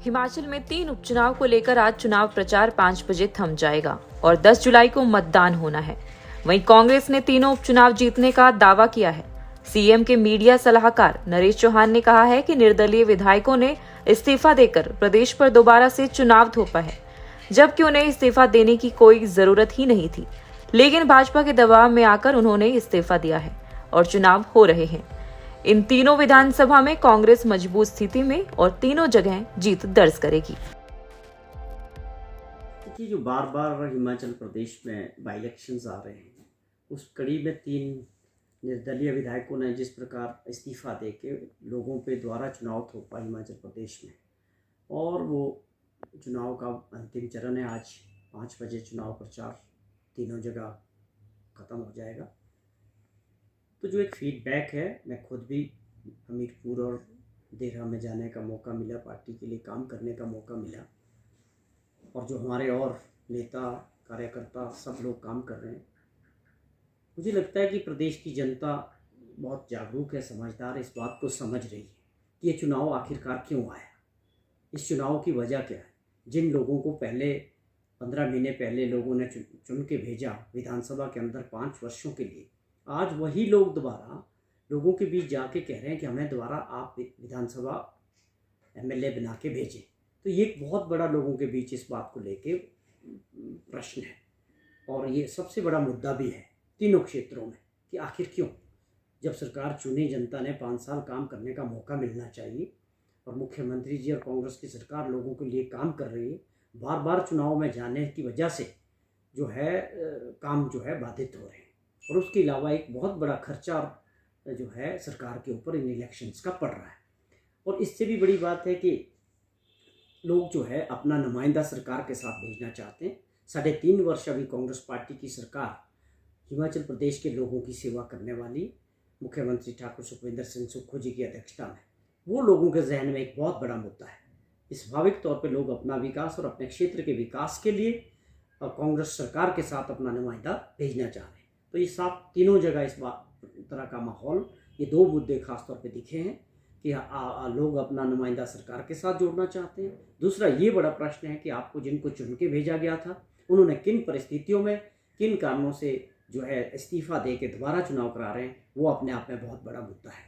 हिमाचल में 3 उपचुनाव को लेकर आज चुनाव प्रचार 5 बजे थम जाएगा और 10 जुलाई को मतदान होना है। वहीं कांग्रेस ने तीनों उपचुनाव जीतने का दावा किया है। सीएम के मीडिया सलाहकार नरेश चौहान ने कहा है कि निर्दलीय विधायकों ने इस्तीफा देकर प्रदेश पर दोबारा से चुनाव थोपा है, जबकि उन्हें इस्तीफा देने की कोई जरूरत ही नहीं थी, लेकिन भाजपा के दबाव में आकर उन्होंने इस्तीफा दिया है और चुनाव हो रहे हैं। इन तीनों विधानसभा में कांग्रेस मजबूत स्थिति में और तीनों जगह जीत दर्ज करेगी। देखिए, जो बार बार हिमाचल प्रदेश में बाई इलेक्शंस आ रहे हैं, उस कड़ी में 3 निर्दलीय विधायकों ने जिस प्रकार इस्तीफा देके लोगों पे द्वारा चुनाव थोपा हिमाचल प्रदेश में, और वो चुनाव का अंतिम चरण है। आज 5 बजे चुनाव प्रचार तीनों जगह ख़त्म हो जाएगा। तो जो एक फीडबैक है, मैं खुद भी हमीरपुर और देहरा में जाने का मौका मिला, पार्टी के लिए काम करने का मौका मिला, और जो हमारे और नेता कार्यकर्ता सब लोग काम कर रहे हैं। मुझे लगता है कि प्रदेश की जनता बहुत जागरूक है, समझदार है, इस बात को समझ रही है कि ये चुनाव आखिरकार क्यों आया, इस चुनाव की वजह क्या है। जिन लोगों को पहले 15 महीने पहले लोगों ने चुन के भेजा विधानसभा के अंदर 5 वर्षों के लिए, आज वही लोग दोबारा लोगों के बीच जाके कह रहे हैं कि हमें दोबारा आप विधानसभा एमएलए बना के भेजें। तो ये एक बहुत बड़ा लोगों के बीच इस बात को लेके प्रश्न है, और ये सबसे बड़ा मुद्दा भी है तीनों क्षेत्रों में कि आखिर क्यों। जब सरकार चुनी, जनता ने 5 साल काम करने का मौका मिलना चाहिए, और मुख्यमंत्री जी और कांग्रेस की सरकार लोगों के लिए काम कर रही है। बार बार चुनाव में जाने की वजह से जो है काम जो है बाधित हो रहे हैं, और उसके अलावा एक बहुत बड़ा खर्चा जो है सरकार के ऊपर इन इलेक्शंस का पड़ रहा है। और इससे भी बड़ी बात है कि लोग जो है अपना नुमाइंदा सरकार के साथ भेजना चाहते हैं। 3.5 वर्ष अभी कांग्रेस पार्टी की सरकार हिमाचल प्रदेश के लोगों की सेवा करने वाली मुख्यमंत्री ठाकुर सुखविंदर सिंह सुक्खू जी की अध्यक्षता में, वो लोगों के जहन में एक बहुत बड़ा मुद्दा है। स्वाभाविक तौर पे लोग अपना विकास और अपने क्षेत्र के विकास के लिए कांग्रेस सरकार के साथ अपना नुमाइंदा भेजना चाह रहे हैं। तो ये साफ तीनों जगह इस तरह का माहौल, ये 2 मुद्दे खास तौर पे दिखे हैं कि लोग अपना नुमाइंदा सरकार के साथ जोड़ना चाहते हैं। दूसरा ये बड़ा प्रश्न है कि आपको जिनको चुन के भेजा गया था, उन्होंने किन परिस्थितियों में, किन कारणों से जो है इस्तीफा दे के दोबारा चुनाव करा रहे हैं, वो अपने आप में बहुत बड़ा मुद्दा है।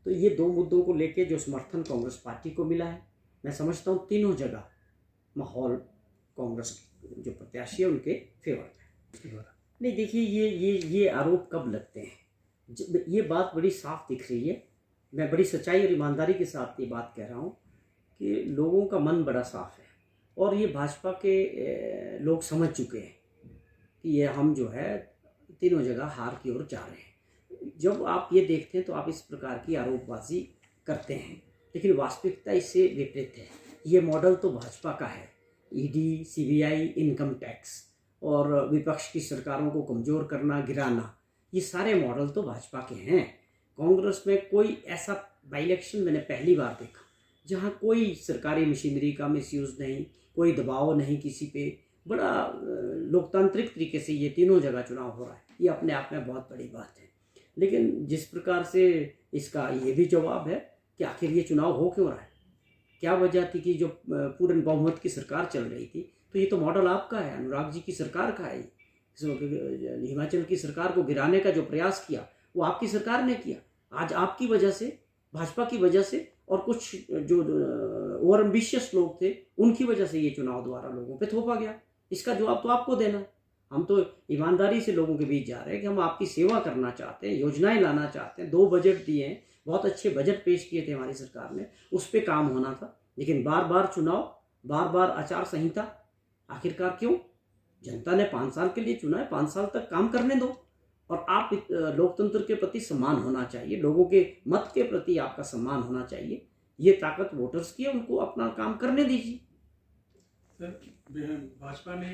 तो ये 2 मुद्दों को लेके जो समर्थन कांग्रेस पार्टी को मिला है, मैं समझता हूँ तीनों जगह माहौल कांग्रेस जो प्रत्याशी है उनके फेवर में। नहीं, देखिए, ये आरोप कब लगते हैं, ये बात बड़ी साफ दिख रही है। मैं बड़ी सच्चाई और ईमानदारी के साथ ये बात कह रहा हूँ कि लोगों का मन बड़ा साफ है, और ये भाजपा के लोग समझ चुके हैं कि ये हम जो है तीनों जगह हार की ओर जा रहे हैं। जब आप ये देखते हैं तो आप इस प्रकार की आरोपबाजी करते हैं, लेकिन वास्तविकता इससे विपरीत है। ये मॉडल तो भाजपा का है। ईडी, सीबीआई, इनकम टैक्स और विपक्ष की सरकारों को कमज़ोर करना, गिराना, ये सारे मॉडल तो भाजपा के हैं। कांग्रेस में कोई ऐसा बाई इलेक्शन मैंने पहली बार देखा जहां कोई सरकारी मशीनरी का मिसयूज़ नहीं, कोई दबाव नहीं किसी पे। बड़ा लोकतांत्रिक तरीके से ये तीनों जगह चुनाव हो रहा है, ये अपने आप में बहुत बड़ी बात है। लेकिन जिस प्रकार से इसका ये भी जवाब है कि आखिर ये चुनाव हो क्यों रहा है, क्या वजह थी कि जो पूर्ण बहुमत की सरकार चल रही थी, तो ये तो मॉडल आपका है, अनुराग जी की सरकार का है। हिमाचल की सरकार को गिराने का जो प्रयास किया वो आपकी सरकार ने किया। आज आपकी वजह से, भाजपा की वजह से, और कुछ जो ओवर एम्बिशियस लोग थे उनकी वजह से ये चुनाव द्वारा लोगों पे थोपा गया। इसका जवाब तो आपको देना। हम तो ईमानदारी से लोगों के बीच जा रहे हैं कि हम आपकी सेवा करना चाहते हैं, योजनाएं लाना चाहते हैं। 2 बजट दिए हैं, बहुत अच्छे बजट पेश किए थे हमारी सरकार ने, उस पर काम होना था। लेकिन बार बार चुनाव, बार बार आचार संहिता, आखिरकार क्यों? जनता ने 5 साल के लिए चुना है, 5 साल तक काम करने दो। और आप लोकतंत्र के प्रति सम्मान होना चाहिए, लोगों के मत के प्रति आपका सम्मान होना चाहिए। ये ताकत वोटर्स की है, उनको अपना काम करने दीजिए। सर, भाजपा ने